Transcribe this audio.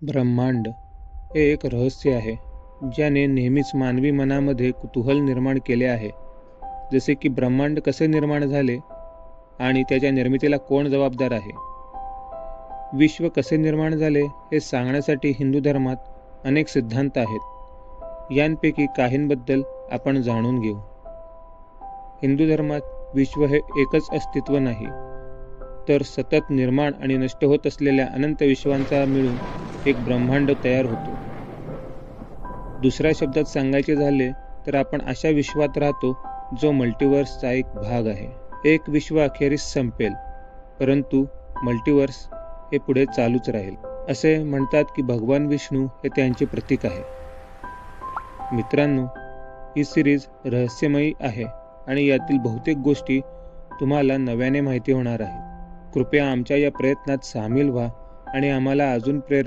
ब्रह्मांड हे एक रहस्य आहे ज्याने नेहमीच मानवी मनामध्ये कुतूहल निर्माण केले आहे. जसे की ब्रह्मांड कसे निर्माण झाले आणि त्याच्या निर्मितीला कोण जबाबदार आहे. विश्व कसे निर्माण झाले हे सांगण्यासाठी हिंदू धर्मात अनेक सिद्धांत आहेत. यांपैकी काहींबद्दल आपण जाणून घेऊ. हिंदू धर्मात विश्व हे एकच अस्तित्व नाही, तर सतत निर्माण आणि नष्ट होत असलेल्या अनंत विश्वांचा मिळून एक ब्रह्मांड तयार होतो. दुसऱ्या शब्दात सांगायचे झाले तर आपण अशा विश्वात राहतो जो मल्टिवर्सचा एक भाग आहे. एक विश्व अखेरीस संपेल, परंतु मल्टिवर्स हे पुढे चालूच राहील. असे म्हणतात की भगवान विष्णू हे त्यांचे प्रतीक आहे. मित्रांनो, ही सिरीज रहस्यमयी आहे आणि यातील बहुतेक गोष्टी तुम्हाला नव्याने माहिती होणार आहेत. कृपया आमच्या या प्रयत्नात सामील व्हा आणि आम्हाला अजून प्रेरणा